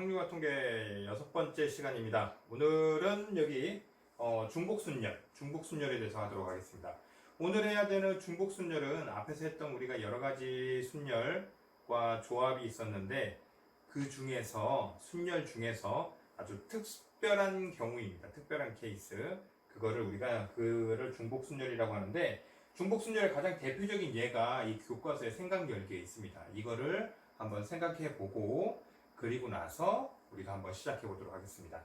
확률과 통계 6번째 시간입니다. 오늘은 여기 중복순열에 대해서 하도록 하겠습니다. 오늘 해야 되는 중복순열은 앞에서 했던 우리가 여러가지 순열과 조합이 있었는데 그 중에서 순열 중에서 아주 특별한 경우입니다. 특별한 케이스. 그거를 중복순열이라고 하는데 중복순열의 가장 대표적인 예가 이 교과서의 생각열기에 있습니다. 이거를 한번 생각해 보고 그리고 나서 우리가 한번 시작해 보도록 하겠습니다.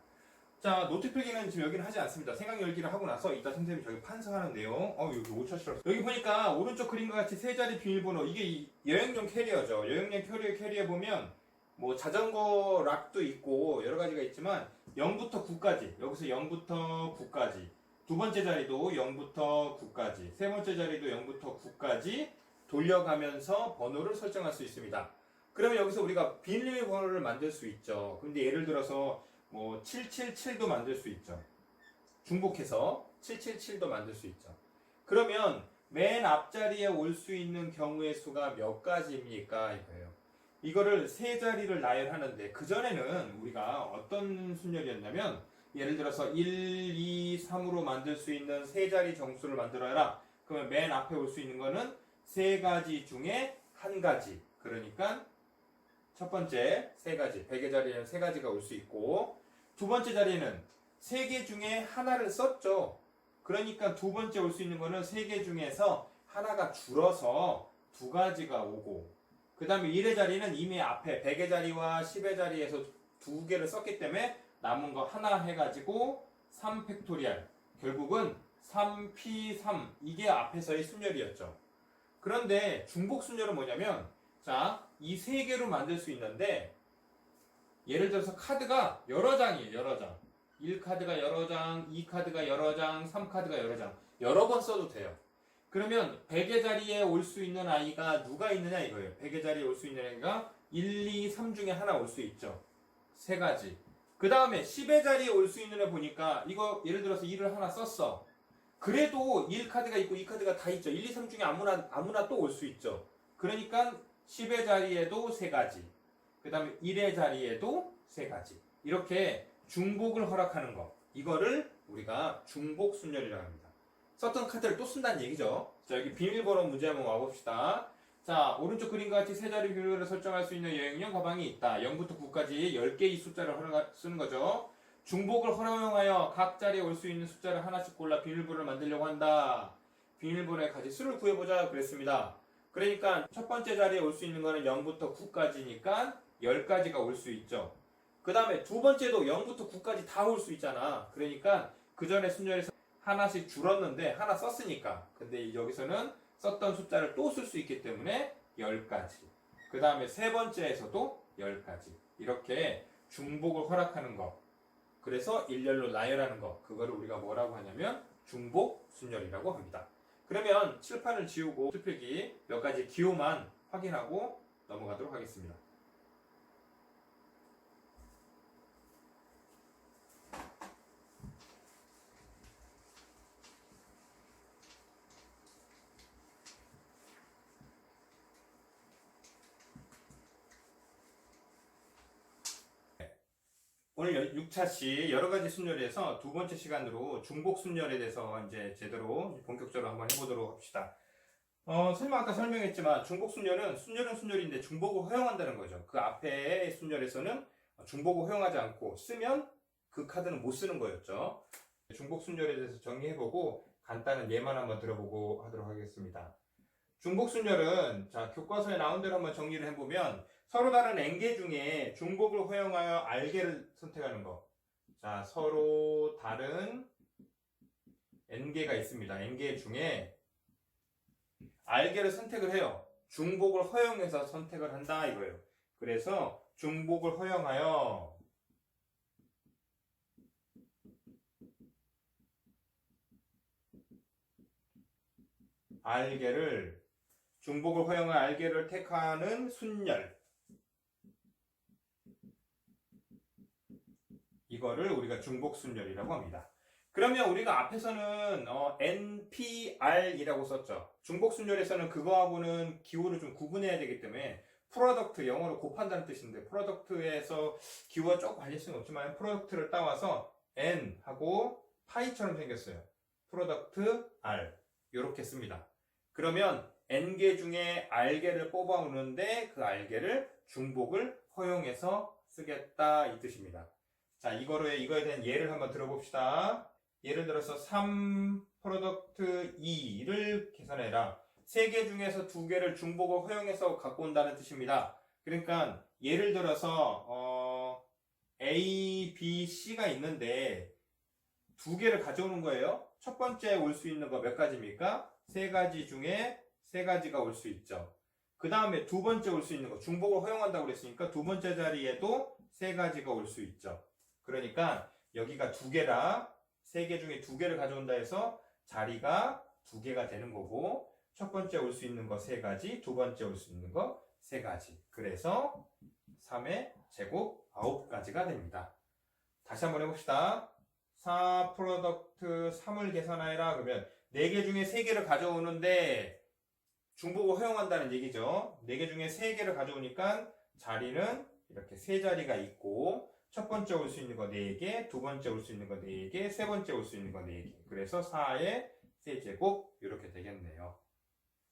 자, 노트 필기는 지금 여기는 하지 않습니다. 생각열기를 하고 나서 이따 선생님이 저기 판서하는 내용. 여기 5차 싫었어. 여기 보니까 오른쪽 그림과 같이 세 자리 비밀번호. 이게 여행용 캐리어죠. 여행용 캐리어에 보면 뭐 자전거 락도 있고 여러 가지가 있지만 0부터 9까지. 여기서 0부터 9까지. 두 번째 자리도 0부터 9까지. 세 번째 자리도 0부터 9까지 돌려가면서 번호를 설정할 수 있습니다. 그러면 여기서 우리가 비밀번호를 만들 수 있죠. 근데 예를 들어서 뭐 777도 만들 수 있죠. 중복해서 777도 만들 수 있죠. 그러면 맨 앞자리에 올 수 있는 경우의 수가 몇 가지입니까? 이거예요. 이거를 세 자리를 나열하는데 그전에는 우리가 어떤 순열이었냐면 예를 들어서 1, 2, 3으로 만들 수 있는 세 자리 정수를 만들어라. 그러면 맨 앞에 올 수 있는 거는 세 가지 중에 한 가지. 그러니까 첫 번째 세 가지, 100의 자리에는 세 가지가 올 수 있고 두 번째 자리에는 세 개 중에 하나를 썼죠. 그러니까 두 번째 올 수 있는 거는 세 개 중에서 하나가 줄어서 두 가지가 오고 그 다음에 1의 자리는 이미 앞에 100의 자리와 10의 자리에서 두 개를 썼기 때문에 남은 거 하나 해가지고 3팩토리얼 결국은 3p3 이게 앞에서의 순열이었죠. 그런데 중복순열은 뭐냐면 자, 이 세 개로 만들 수 있는데 예를 들어서 카드가 여러 장이에요. 여러 장. 1카드가 여러 장, 2카드가 여러 장, 3카드가 여러 장. 여러 번 써도 돼요. 그러면 100의 자리에 올 수 있는 아이가 누가 있느냐 이거예요. 100의 자리에 올 수 있는 아이가 1, 2, 3 중에 하나 올 수 있죠. 세 가지. 그 다음에 10의 자리에 올 수 있는 애 보니까 이거 예를 들어서 1을 하나 썼어. 그래도 1카드가 있고 2카드가 다 있죠. 1, 2, 3 중에 아무나 또 올 수 있죠. 그러니까 10의 자리에도 세 가지. 그 다음에 1의 자리에도 세 가지. 이렇게 중복을 허락하는 거. 이거를 우리가 중복순열이라고 합니다. 썼던 카드를 또 쓴다는 얘기죠. 자, 여기 비밀번호 문제 한번 와봅시다. 자, 오른쪽 그림과 같이 세 자리 비밀번호를 설정할 수 있는 여행용 가방이 있다. 0부터 9까지 10개의 숫자를 쓰는 거죠. 중복을 허용하여 각 자리에 올 수 있는 숫자를 하나씩 골라 비밀번호를 만들려고 한다. 비밀번호의 가지 수를 구해보자 그랬습니다. 그러니까 첫 번째 자리에 올 수 있는 거는 0부터 9까지니까 10가지가 올 수 있죠. 그 다음에 두 번째도 0부터 9까지 다 올 수 있잖아. 그러니까 그 전에 순열에서 하나씩 줄었는데 하나 썼으니까. 근데 여기서는 썼던 숫자를 또 쓸 수 있기 때문에 10가지. 그 다음에 세 번째에서도 10가지. 이렇게 중복을 허락하는 거. 그래서 일렬로 나열하는 거. 그거를 우리가 뭐라고 하냐면 중복 순열이라고 합니다. 그러면 칠판을 지우고 필기 몇 가지 기호만 확인하고 넘어가도록 하겠습니다. 오늘 6차시 여러가지 순열에서 두 번째 시간으로 중복 순열에 대해서 이제 제대로 본격적으로 한번 해보도록 합시다. 아까 설명했지만 중복 순열은 순열인데 중복을 허용한다는 거죠. 그 앞에 순열에서는 중복을 허용하지 않고 쓰면 그 카드는 못 쓰는 거였죠. 중복 순열에 대해서 정리해보고 간단한 예만 한번 들어보고 하도록 하겠습니다. 중복순열은 자 교과서에 나온 대로 한번 정리를 해보면 서로 다른 n개 중에 중복을 허용하여 r개를 선택하는 거. 자 서로 다른 n개가 있습니다. n개 중에 r개를 선택을 해요. 중복을 허용해서 선택을 한다 이거예요. 그래서 중복을 허용하여 중복을 허용한 r개를 택하는 순열. 이거를 우리가 중복순열이라고 합니다. 그러면 우리가 앞에서는 NPR이라고 썼죠. 중복순열에서는 그거하고는 기호를 좀 구분해야 되기 때문에 프로덕트, 영어로 곱한다는 뜻인데 프로덕트에서 기호가 조금 갈릴 수는 없지만 프로덕트를 따와서 n 하고 파이처럼 생겼어요. 프로덕트 r 이렇게 씁니다. 그러면 n개 중에 r개를 뽑아오는데 그 r개를 중복을 허용해서 쓰겠다 이 뜻입니다. 자, 이거에 대한 예를 한번 들어봅시다. 예를 들어서 3 프로덕트 2를 계산해라. 3개 중에서 2개를 중복을 허용해서 갖고 온다는 뜻입니다. 그러니까 예를 들어서 A, B, C가 있는데 2개를 가져오는 거예요. 첫 번째 올 수 있는 거 몇 가지입니까? 3가지 중에 3가지가 올 수 있죠. 그 다음에 두 번째 올 수 있는 거 중복을 허용한다고 그랬으니까 두 번째 자리에도 3가지가 올 수 있죠. 그러니까 여기가 2개라 3개 중에 2개를 가져온다 해서 자리가 2개가 되는 거고 첫 번째 올 수 있는 거 3가지, 두 번째 올 수 있는 거 3가지. 그래서 3의 제곱 9가지가 됩니다. 다시 한번 해봅시다. 4 프로덕트 3을 계산하여라. 그러면 4개 중에 3개를 가져오는데 중복을 허용한다는 얘기죠. 4개 중에 3개를 가져오니까 자리는 이렇게 3자리가 있고 첫 번째 올 수 있는 거 4개, 두 번째 올 수 있는 거 4개, 세 번째 올 수 있는 거 4개. 그래서 4의 세제곱 이렇게 되겠네요.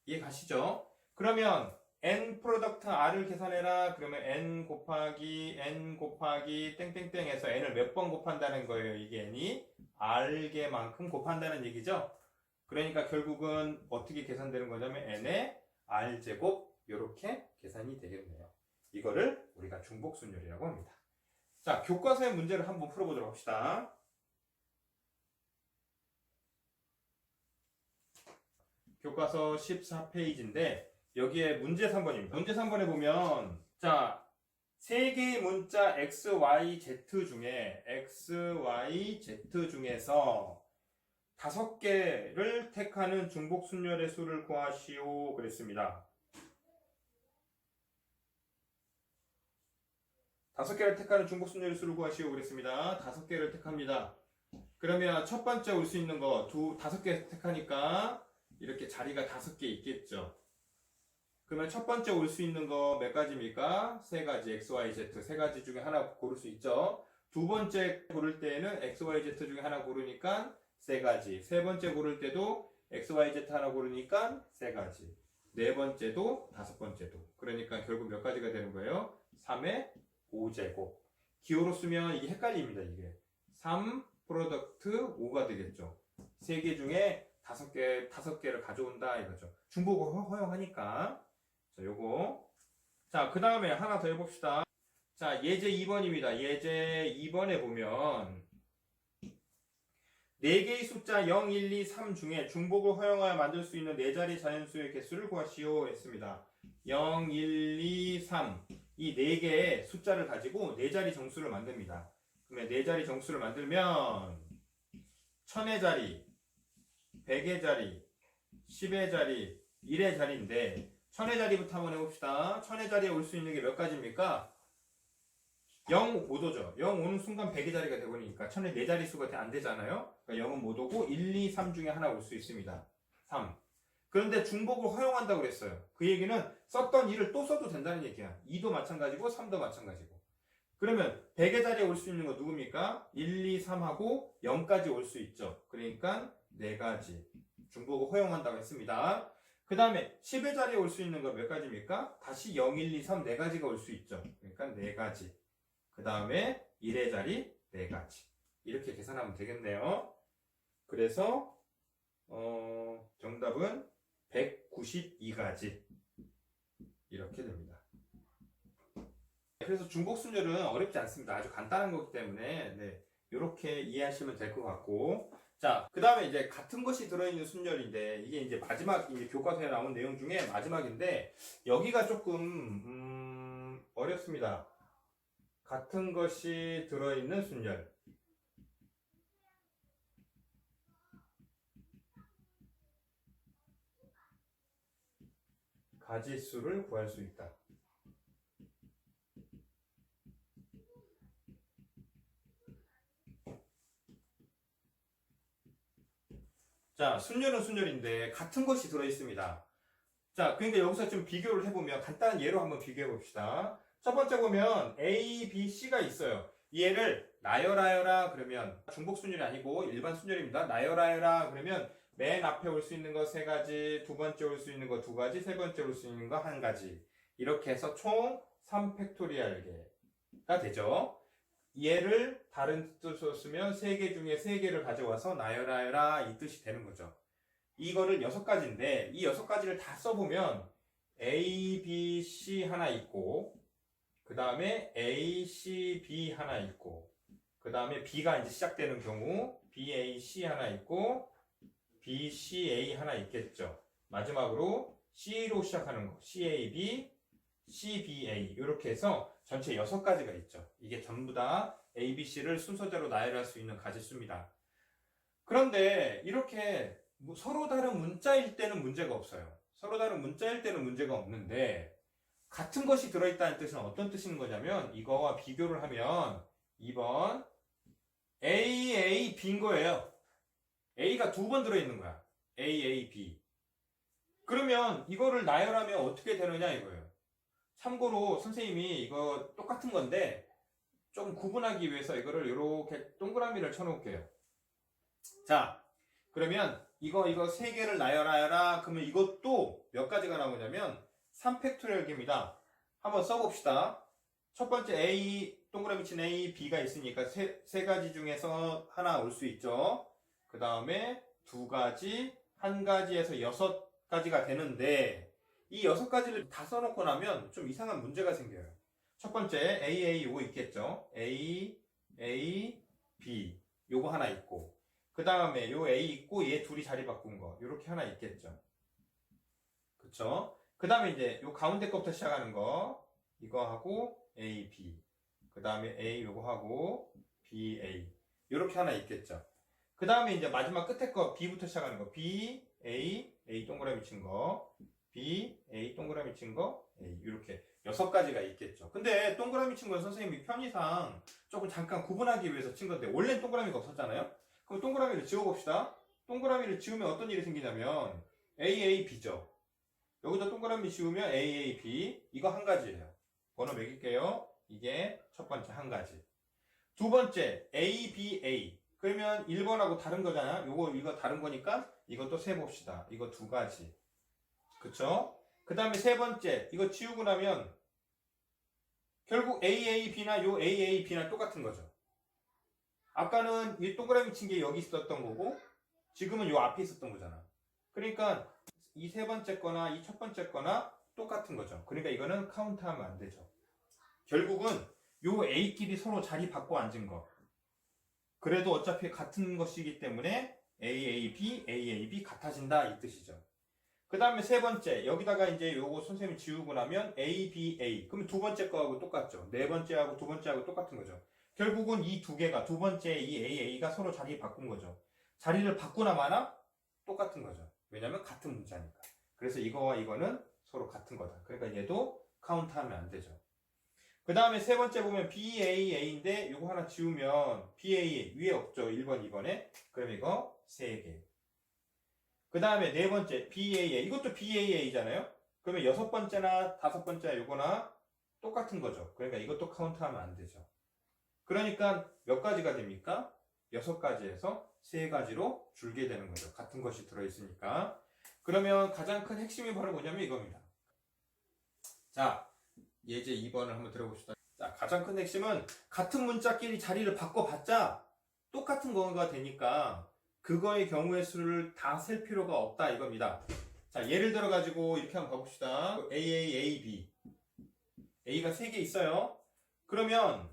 이해 가시죠? 그러면 n 프로덕트 r을 계산해라. 그러면 n 곱하기 땡땡땡 해서 n을 몇 번 곱한다는 거예요. 이게 n이 r개만큼 곱한다는 얘기죠. 그러니까 결국은 어떻게 계산되는 거냐면 n의 r제곱 이렇게 계산이 되겠네요. 이거를 우리가 중복순열이라고 합니다. 자, 교과서의 문제를 한번 풀어보도록 합시다. 교과서 14페이지인데 여기에 문제 3번입니다. 문제 3번에 보면 자, 3개의 문자 x, y, z 중에서 5개를 택하는 중복순열의 수를 구하시오 그랬습니다. 5개를 택하는 중복순열의 수를 구하시오 그랬습니다. 5개를 택합니다. 그러면 첫 번째 올 수 있는 거 5개 택하니까 이렇게 자리가 5개 있겠죠. 그러면 첫 번째 올 수 있는 거 몇 가지입니까? 3가지, x, y, z 3가지 중에 하나 고를 수 있죠. 두 번째 고를 때에는 x, y, z 중에 하나 고르니까 3가지. 세 번째 고를 때도 x, y, z 하나 고르니까 3가지. 네 번째도 5번째도. 그러니까 결국 몇 가지가 되는 거예요? 3의 5제곱. 기호로 쓰면 이게 헷갈립니다. 이게 3 프로덕트 5가 되겠죠. 3개 중에 5개를 가져온다 이거죠. 중복을 허용하니까. 자, 요거. 자, 그 다음에 하나 더 해봅시다. 자, 예제 2번입니다. 예제 2번에 보면 4개의 숫자 0, 1, 2, 3 중에 중복을 허용하여 만들 수 있는 4자리 자연수의 개수를 구하시오 했습니다. 0, 1, 2, 3 이 4개의 숫자를 가지고 4자리 정수를 만듭니다. 그러면 4자리 정수를 만들면 1000의 자리, 100의 자리, 10의 자리, 1의 자리인데 1000의 자리부터 한번 해봅시다. 1000의 자리에 올 수 있는 게 몇 가지입니까? 0 못 오죠. 0 오는 순간 100의 자리가 되버리니까 1000의 4자리 수가 안 되잖아요. 그러니까 0은 못 오고 1, 2, 3 중에 하나 올 수 있습니다. 3. 그런데 중복을 허용한다고 그랬어요. 그 얘기는 썼던 2를 또 써도 된다는 얘기야. 2도 마찬가지고 3도 마찬가지고. 그러면 100의 자리에 올 수 있는 거 누굽니까? 1, 2, 3하고 0까지 올 수 있죠. 그러니까 4가지. 중복을 허용한다고 했습니다. 그 다음에 10의 자리에 올 수 있는 거 몇 가지입니까? 다시 0, 1, 2, 3 4가지가 올 수 있죠. 그러니까 4가지. 그 다음에 1의 자리 4가지. 이렇게 계산하면 되겠네요. 그래서 정답은 192가지. 이렇게 됩니다. 그래서 중복순열은 어렵지 않습니다. 아주 간단한 거기 때문에 이렇게 이해하시면 될 것 같고, 자, 그 다음에 이제 같은 것이 들어있는 순열인데 이게 이제 마지막 이제 교과서에 나온 내용 중에 마지막인데 여기가 조금 어렵습니다. 같은 것이 들어있는 순열. 가지수를 구할 수 있다. 자, 순열은 순열인데 같은 것이 들어있습니다. 자, 그러니까 여기서 좀 비교를 해보면 간단한 예로 한번 비교해 봅시다. 첫 번째 보면 A, B, C가 있어요. 얘를 나열하여라 그러면 중복 순열이 아니고 일반 순열입니다. 나열하여라 그러면 맨 앞에 올 수 있는 거 세 가지, 두 번째 올 수 있는 거 두 가지, 세 번째 올 수 있는 거 한 가지. 이렇게 해서 총 3팩토리얼 개가 되죠. 얘를 다른 뜻으로 쓰면 3개 중에 3개를 가져와서 나열하여라 이 뜻이 되는 거죠. 이거를 6가지인데 이 6가지를 다 써보면 A, B, C 하나 있고 그 다음에 A, C, B 하나 있고 그 다음에 B가 이제 시작되는 경우 B, A, C 하나 있고 B, C, A 하나 있겠죠. 마지막으로 C로 시작하는 거 C, A, B, C, B, A 이렇게 해서 전체 6가지가 있죠. 이게 전부 다 A, B, C를 순서대로 나열할 수 있는 가지수입니다. 그런데 이렇게 서로 다른 문자일 때는 문제가 없어요. 서로 다른 문자일 때는 문제가 없는데 같은 것이 들어있다는 뜻은 어떤 뜻인 거냐면 이거와 비교를 하면 2번 A, A, B인 거예요. A가 2번 들어있는 거야. A, A, B. 그러면 이거를 나열하면 어떻게 되느냐 이거예요. 참고로 선생님이 이거 똑같은 건데 좀 구분하기 위해서 이거를 이렇게 동그라미를 쳐놓을게요. 자, 그러면 이거 3개를 나열하여라. 그러면 이것도 몇 가지가 나오냐면 3팩토리얼입니다. 한번 써봅시다. 첫 번째 A, 동그라미 친 A, B가 있으니까 세 가지 중에서 하나 올 수 있죠. 그 다음에 2가지, 1가지에서 6가지가 되는데 이 6가지를 다 써놓고 나면 좀 이상한 문제가 생겨요. 첫 번째 A, A 요거 있겠죠. A, A, B 요거 하나 있고 그 다음에 요 A 있고 얘 둘이 자리 바꾼 거 요렇게 하나 있겠죠. 그쵸? 그 다음에 이제 요 가운데 거부터 시작하는 거 이거 하고 A, B 그 다음에 A 요거 하고 B, A 요렇게 하나 있겠죠. 그 다음에 이제 마지막 끝에 거 B부터 시작하는 거 B, A, A 동그라미 친 거 B, A 동그라미 친 거 A 이렇게 6가지가 있겠죠. 근데 동그라미 친 건 선생님이 편의상 조금 잠깐 구분하기 위해서 친 건데 원래는 동그라미가 없었잖아요. 그럼 동그라미를 지워봅시다. 동그라미를 지우면 어떤 일이 생기냐면 A, A, B죠. 여기다 동그라미 지우면 A, A, B 이거 한 가지예요. 번호 매길게요. 이게 첫 번째 한 가지. 두 번째 A, B, A 그러면 1번하고 다른 거잖아. 이거 다른 거니까 이것도 세봅시다. 이거 2가지. 그쵸? 그 다음에 세 번째 이거 지우고 나면 결국 AAB나 요 AAB나 똑같은 거죠. 아까는 이 동그라미 친 게 여기 있었던 거고 지금은 요 앞에 있었던 거잖아. 그러니까 이 세 번째 거나 이 첫 번째 거나 똑같은 거죠. 그러니까 이거는 카운트하면 안 되죠. 결국은 요 A끼리 서로 자리 바꿔 앉은 거. 그래도 어차피 같은 것이기 때문에 AAB, AAB 같아진다 이 뜻이죠. 그 다음에 세 번째 여기다가 이제 요거 선생님이 지우고 나면 ABA 그러면 두 번째 거하고 똑같죠. 네 번째하고 두 번째하고 똑같은 거죠. 결국은 이 두 개가 두 번째 이 AA가 서로 자리 바꾼 거죠. 자리를 바꾸나 마나 똑같은 거죠. 왜냐면 같은 문자니까. 그래서 이거와 이거는 서로 같은 거다. 그러니까 얘도 카운트하면 안 되죠. 그 다음에 세 번째 보면 BAA인데 요거 하나 지우면 BA 위에 없죠. 1번, 2번에. 그럼 이거 3개. 그 다음에 네 번째 BAA 이것도 BAA잖아요. 그러면 6번째나 5번째나 요거나 똑같은 거죠. 그러니까 이것도 카운트하면 안 되죠. 그러니까 몇 가지가 됩니까? 6가지에서 3가지로 줄게 되는 거죠. 같은 것이 들어있으니까. 그러면 가장 큰 핵심이 바로 뭐냐면 이겁니다. 자, 예제 2번을 한번 들어봅시다. 자, 가장 큰 핵심은 같은 문자끼리 자리를 바꿔봤자 똑같은 거가 되니까 그거의 경우의 수를 다 셀 필요가 없다 이겁니다. 자, 예를 들어 가지고 이렇게 한번 가봅시다. AA, AB. A가 3개 있어요. 그러면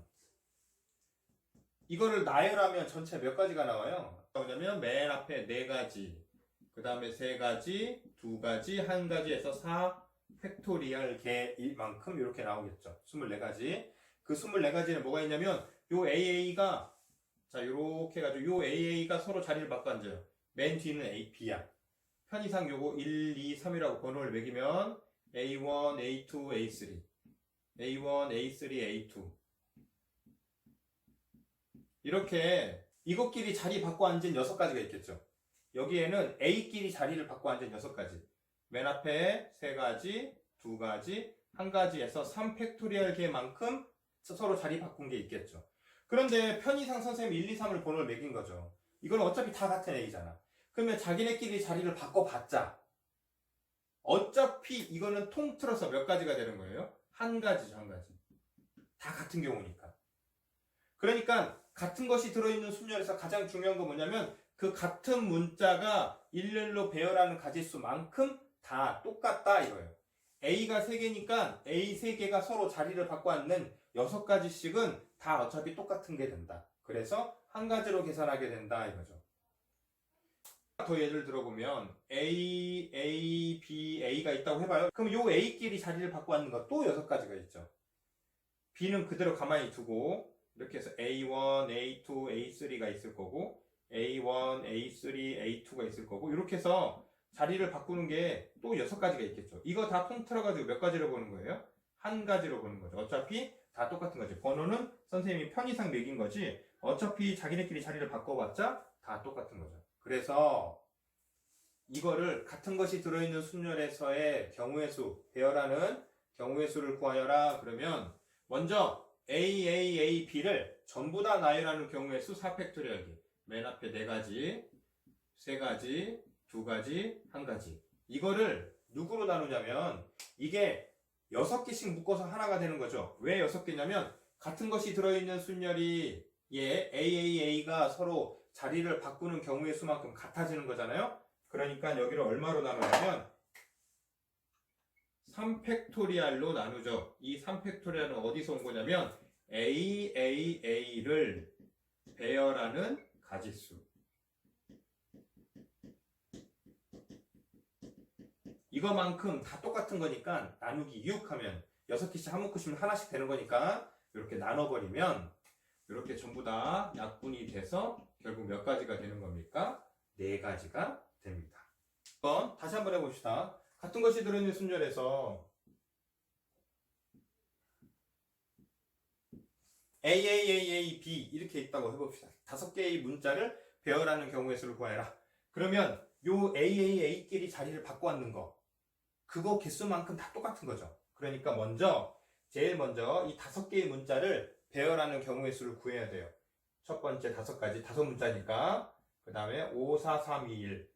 이거를 나열하면 전체 몇 가지가 나와요? 그러면 맨 앞에 4가지, 그 다음에 3가지, 2가지, 1가지에서 4 팩토리얼 개만큼 이렇게 나오겠죠. 24가지. 그 24가지는 뭐가 있냐면 요 AA가 자, 요렇게 해가지고 요 AA가 서로 자리를 바꿔 앉아요. 맨 뒤는 B야. 편의상 요거 1, 2, 3이라고 번호를 매기면 A1, A2, A3 A1, A3, A2 이렇게 이것끼리 자리 바꿔 앉은 6가지가 있겠죠. 여기에는 A끼리 자리를 바꿔 앉은 6가지 맨 앞에 세 가지, 두 가지, 한 가지에서 3팩토리얼 개만큼 서로 자리 바꾼 게 있겠죠. 그런데 편의상 선생님 1, 2, 3을 번호를 매긴 거죠. 이건 어차피 다 같은 A잖아. 그러면 자기네끼리 자리를 바꿔봤자 어차피 이거는 통틀어서 몇 가지가 되는 거예요? 한 가지죠, 한 가지. 다 같은 경우니까. 그러니까 같은 것이 들어있는 순열에서 가장 중요한 건 뭐냐면 그 같은 문자가 일렬로 배열하는 가지수만큼 다 똑같다 이거예요. A가 3개니까 A 3개가 서로 자리를 바꿔 앉는 6가지씩은 다 어차피 똑같은 게 된다. 그래서 한 가지로 계산하게 된다 이거죠. 더 예를 들어보면 A, A, B, A가 있다고 해봐요. 그럼 요 A끼리 자리를 바꿔 앉는 거 또 6가지가 있죠. B는 그대로 가만히 두고 이렇게 해서 A1, A2, A3가 있을 거고 A1, A3, A2가 있을 거고 이렇게 해서 자리를 바꾸는 게 또 6가지가 있겠죠. 이거 다 통틀어가지고 몇 가지로 보는 거예요? 한 가지로 보는 거죠. 어차피 다 똑같은 거지. 번호는 선생님이 편의상 매긴 거지 어차피 자기네끼리 자리를 바꿔봤자 다 똑같은 거죠. 그래서 이거를 같은 것이 들어있는 순열에서의 경우의 수, 배열하는 경우의 수를 구하여라. 그러면 먼저 A, A, A, B를 전부 다 나열하는 경우의 수 4팩토리얼기. 맨 앞에 4가지, 3가지, 2가지, 1가지. 이거를 누구로 나누냐면 이게 6개씩 묶어서 하나가 되는 거죠. 왜 6개냐면 같은 것이 들어있는 순열이 AAA가 서로 자리를 바꾸는 경우의 수만큼 같아지는 거잖아요. 그러니까 여기를 얼마로 나누냐면 3팩토리얼로 나누죠. 이 3팩토리얼은 어디서 온 거냐면 AAA를 배열하는 가지수. 이거만큼 다 똑같은 거니까 나누기 6 하면 6개씩 한 묶으시면 하나씩 되는 거니까 이렇게 나눠버리면 이렇게 전부 다 약분이 돼서 결국 몇 가지가 되는 겁니까? 4가지가 됩니다. 다시 한번 해봅시다. 같은 것이 들어있는 순열에서 A, A, A, A, B 이렇게 있다고 해봅시다. 5개의 문자를 배열하는 경우의 수를 구해라. 그러면 요 A, A, A끼리 자리를 바꿔 앉는 거 그거 개수만큼 다 똑같은 거죠. 그러니까 제일 먼저 이 5개의 문자를 배열하는 경우의 수를 구해야 돼요. 첫 번째 5가지, 5문자니까 그 다음에 5, 4, 3, 2, 1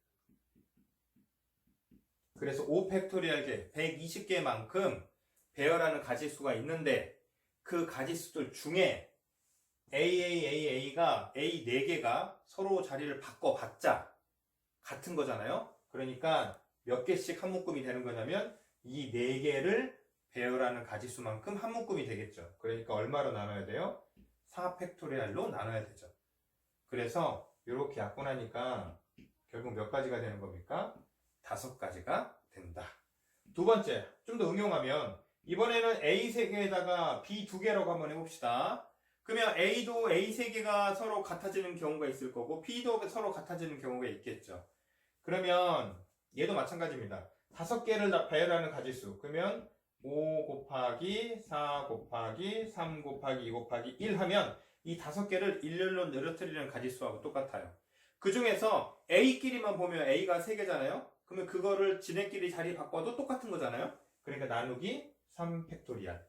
그래서 5팩토리얼 120개만큼 배열하는 가지수가 있는데 그 가지수들 중에 AAAA가 A 4개가 서로 자리를 바꿔봤자 같은 거잖아요. 그러니까 몇 개씩 한 묶음이 되는 거냐면 이 4개를 배열하는 가지수만큼 한 묶음이 되겠죠. 그러니까 얼마로 나눠야 돼요? 4팩토리얼로 나눠야 되죠. 그래서 이렇게 약분하니까 결국 몇 가지가 되는 겁니까? 5가지가 된다. 두 번째, 좀 더 응용하면 이번에는 A 3개에다가 B 2개라고 한번 해봅시다. 그러면 A도 A 3개가 서로 같아지는 경우가 있을 거고 B도 서로 같아지는 경우가 있겠죠. 그러면 얘도 마찬가지입니다. 5개를 다 배열하는 가지수. 그러면 5 곱하기 4 곱하기 3 곱하기 2 곱하기 1 하면 이 5개를 일렬로 늘어뜨리는 가지수하고 똑같아요. 그 중에서 A끼리만 보면 A가 3개잖아요. 그러면 그거를 지네끼리 자리 바꿔도 똑같은 거잖아요. 그러니까 나누기 3팩토리얼.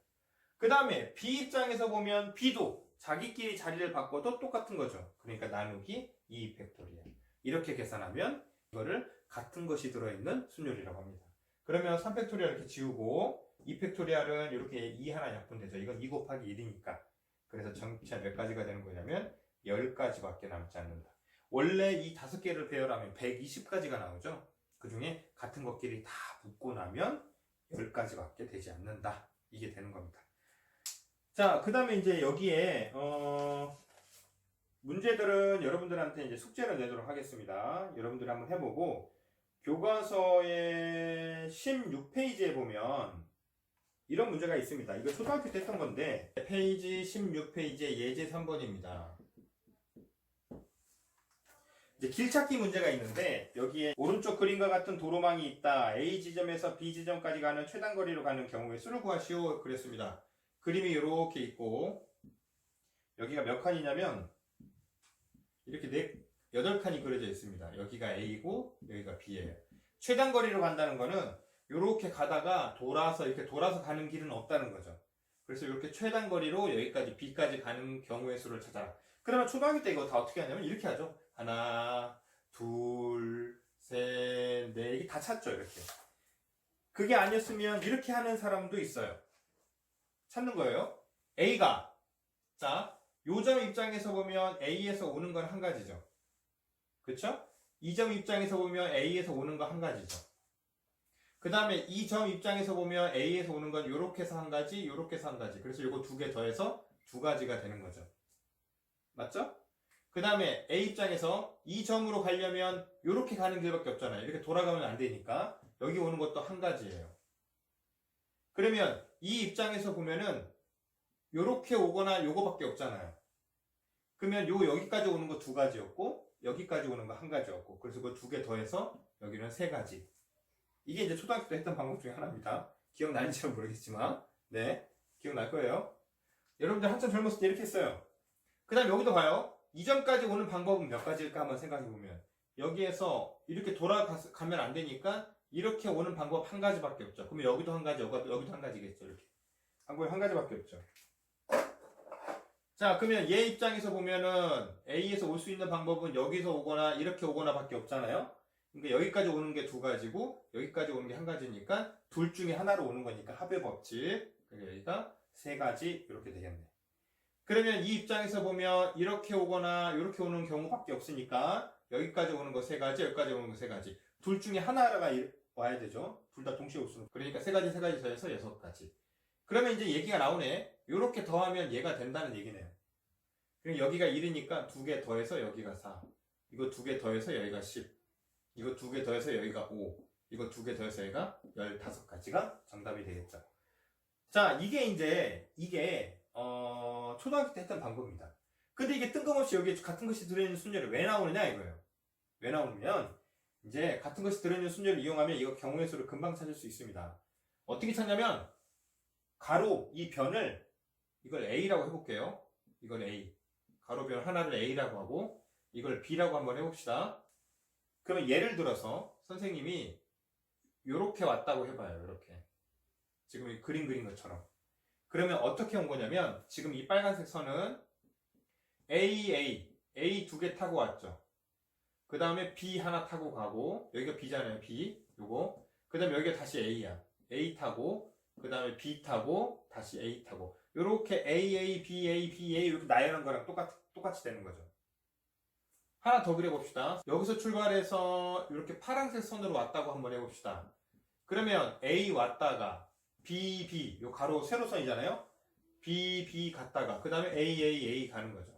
그 다음에 B 입장에서 보면 B도 자기끼리 자리를 바꿔도 똑같은 거죠. 그러니까 나누기 2팩토리얼. 이렇게 계산하면 이거를 같은 것이 들어있는 순열이라고 합니다. 그러면 3팩토리얼 이렇게 지우고 2팩토리얼은 이렇게 2 하나 약분되죠. 이건 2 곱하기 1이니까. 그래서 전체 몇 가지가 되는 거냐면 10가지밖에 남지 않는다. 원래 이 5개를 배열하면 120가지가 나오죠. 그 중에 같은 것끼리 다 붙고 나면 10가지밖에 되지 않는다. 이게 되는 겁니다. 자, 그 다음에 이제 여기에 문제들은 여러분들한테 이제 숙제를 내도록 하겠습니다. 여러분들이 한번 해보고 교과서의 16페이지에 보면 이런 문제가 있습니다. 이거 초등학교 때 했던 건데 페이지 16페이지의 예제 3번입니다. 이제 길찾기 문제가 있는데 여기에 오른쪽 그림과 같은 도로망이 있다. A 지점에서 B 지점까지 가는 최단 거리로 가는 경우의 수를 구하시오. 그랬습니다. 그림이 이렇게 있고 여기가 몇 칸이냐면 이렇게 8칸이 그려져 있습니다. 여기가 A고 여기가 B예요. 최단 거리로 간다는 거는 이렇게 가다가 이렇게 돌아서 가는 길은 없다는 거죠. 그래서 이렇게 최단 거리로 여기까지 B까지 가는 경우의 수를 찾아라. 그러면 초등학교 때 이거 다 어떻게 하냐면 이렇게 하죠. 하나, 둘, 셋, 넷, 이게 다 찾죠, 이렇게. 그게 아니었으면 이렇게 하는 사람도 있어요. 찾는 거예요. A가, 자, 요점 입장에서 보면 A에서 오는 건 한 가지죠. 그쵸? 이 점 입장에서 보면 A에서 오는 거 한 가지죠. 그 다음에 이 점 입장에서 보면 A에서 오는 건 요렇게 해서 한 가지, 요렇게 해서 한 가지. 그래서 요거 두 개 더해서 두 가지가 되는 거죠. 맞죠? 그 다음에 A 입장에서 이 점으로 가려면 요렇게 가는 길밖에 없잖아요. 이렇게 돌아가면 안 되니까 여기 오는 것도 한 가지예요. 그러면 이 입장에서 보면은 요렇게 오거나 요거밖에 없잖아요. 그러면 여기까지 오는 거 두 가지였고 여기까지 오는 거 한 가지였고 그래서 그 두 개 더해서 여기는 세 가지. 이게 이제 초등학교 때 했던 방법 중에 하나입니다. 기억나는지는 모르겠지만 네 기억날 거예요. 여러분들 한참 젊었을 때 이렇게 했어요. 그 다음 여기도 봐요. 이 점까지 오는 방법은 몇 가지일까 한번 생각해보면 여기에서 이렇게 돌아가면 안 되니까 이렇게 오는 방법 한 가지밖에 없죠. 그러면 여기도 한 가지, 여기도 한 가지겠죠. 이렇게 방법이 한 가지밖에 없죠. 자, 그러면 얘 입장에서 보면은 A에서 올 수 있는 방법은 여기서 오거나 이렇게 오거나 밖에 없잖아요. 그러니까 여기까지 오는 게 두 가지고 여기까지 오는 게 한 가지니까 둘 중에 하나로 오는 거니까 합의 법칙. 그러니까 여기가 세 가지 이렇게 되겠네. 그러면 이 입장에서 보면 이렇게 오거나 이렇게 오는 경우밖에 없으니까 여기까지 오는 거 세 가지, 여기까지 오는 거 세 가지. 둘 중에 하나가 와야 되죠. 둘 다 동시에 올 수는. 그러니까 세 가지 더해서 여섯 가지. 그러면 이제 얘기가 나오네. 이렇게 더하면 얘가 된다는 얘기네요. 그럼 여기가 1이니까 두 개 더해서 여기가 4. 이거 두 개 더해서 여기가 10. 이거 두 개 더해서 여기가 5. 이거 두 개 더해서 여기가 15가지가 정답이 되겠죠. 자, 이게 초등학교 때 했던 방법입니다. 근데 이게 뜬금없이 여기에 같은 것이 들어있는 순열이 왜 나오느냐 이거예요. 왜 나오냐면 이제 같은 것이 들어있는 순열을 이용하면 이거 경우의 수를 금방 찾을 수 있습니다. 어떻게 찾냐면 가로 이 변을 이걸 A라고 해볼게요. 이걸 A. 가로변 하나를 A라고 하고 이걸 B라고 한번 해봅시다. 그러면 예를 들어서 선생님이 요렇게 왔다고 해봐요. 요렇게. 지금 이 그림 그린 것처럼. 그러면 어떻게 온 거냐면 지금 이 빨간색 선은 A 두 개 타고 왔죠. 그 다음에 B 하나 타고 가고 여기가 B잖아요. B 요거. 그 다음에 여기가 다시 A야. A 타고 그 다음에 B 타고 다시 A 타고 요렇게 A, B, 이렇게 나열한 거랑 똑같이 되는 거죠. 하나 더 그려봅시다. 여기서 출발해서 이렇게 파란색 선으로 왔다고 한번 해봅시다. 그러면 A 왔다가 B, 요 가로 세로선이잖아요. B 갔다가 그 다음에 A 가는 거죠.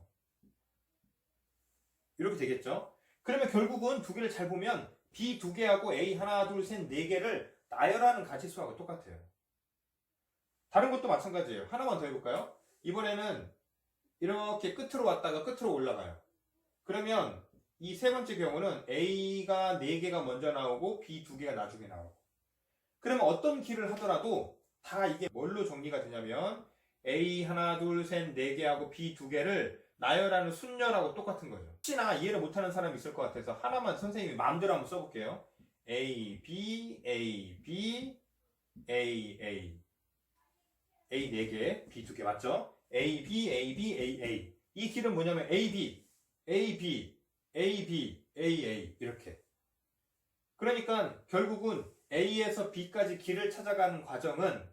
이렇게 되겠죠. 그러면 결국은 두 개를 잘 보면 B 두 개하고 A 하나, 둘, 셋, 네 개를 나열하는 가지수하고 똑같아요. 다른 것도 마찬가지예요. 하나만 더 해볼까요? 이번에는 이렇게 끝으로 왔다가 끝으로 올라가요. 그러면 이 세 번째 경우는 A가 4개가 먼저 나오고 B 2개가 나중에 나오고 그러면 어떤 길을 하더라도 다 이게 뭘로 정리가 되냐면 A 하나 둘 셋 4개하고 B 2개를 나열하는 순열하고 똑같은 거죠. 혹시나 이해를 못하는 사람이 있을 것 같아서 하나만 선생님이 마음대로 한번 써볼게요. A, B, A, B, A 4개, B 2개 맞죠? A, B, A, B, A. 이 길은 뭐냐면 A, B, A, B, A, B, A 이렇게. 그러니까 결국은 A에서 B까지 길을 찾아가는 과정은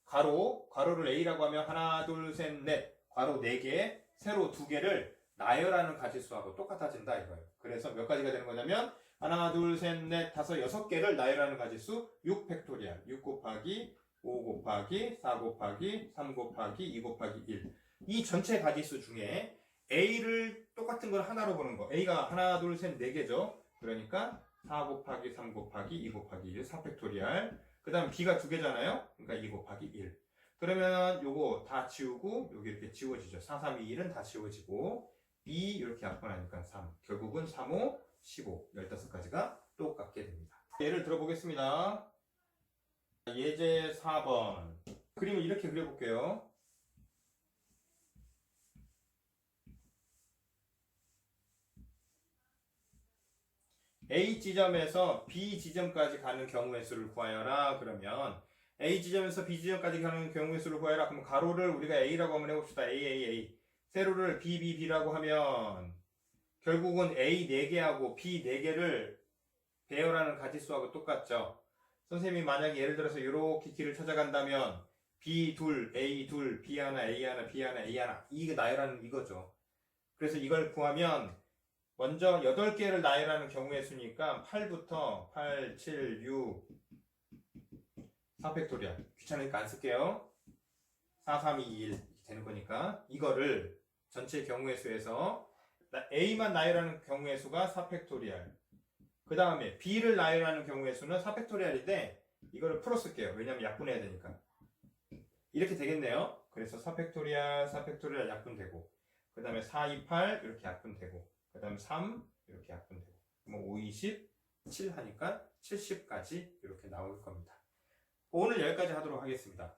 가로를 A라고 하면 하나, 둘, 셋, 넷, 괄호 4개, 세로 2개를 나열하는 가지수하고 똑같아진다 이거예요. 그래서 몇 가지가 되는 거냐면 하나, 둘, 셋, 넷, 다섯, 6개를 나열하는 가지수 6 팩토리얼, 6 곱하기 5 곱하기 4 곱하기 3 곱하기 2 곱하기 1. 이 전체 가지수 중에 A를 똑같은 걸 하나로 보는 거. A가 하나, 둘, 셋, 4개죠. 그러니까 4 곱하기 3 곱하기 2 곱하기 1, 4 팩토리얼. 그 다음 B가 2개잖아요. 그러니까 2 곱하기 1. 그러면 요거 다 지우고 여기 이렇게 지워지죠. 4, 3, 2, 1은 다 지워지고 B 이렇게 약분하니까 3. 결국은 3, 5, 15, 15가지가 똑같게 됩니다. 예를 들어보겠습니다. 예제 4번. 그림을 이렇게 그려볼게요. A 지점에서 B 지점까지 가는 경우의 수를 구하여라. 그러면 A 지점에서 B 지점까지 가는 경우의 수를 구하여라. 그럼 가로를 우리가 A라고 한번 해봅시다. A. 세로를 B라고 하면 결국은 A 4개하고 B 4개를 배열하는 가지수하고 똑같죠. 선생님이 만약에 예를 들어서 이렇게 길을 찾아간다면 B 둘, A 둘, B 하나, A 하나, B 하나, A 하나 이게 나열하는 이거죠. 그래서 이걸 구하면 먼저 8개를 나열하는 경우의 수니까 8부터 8, 7, 6 4팩토리얼 귀찮으니까 안 쓸게요. 4, 3, 2, 1 되는 거니까 이거를 전체 경우의 수에서 A만 나열하는 경우의 수가 4팩토리얼 그 다음에 B를 나열하는 경우의 수는 4팩토리얼인데 이거를 풀어 쓸게요. 왜냐면 약분해야 되니까 이렇게 되겠네요. 그래서 4팩토리얼 약분되고 그 다음에 4, 2, 8 이렇게 약분되고 그 다음에 3 이렇게 약분되고 뭐 5, 20, 7 하니까 70까지 이렇게 나올 겁니다. 오늘 여기까지 하도록 하겠습니다.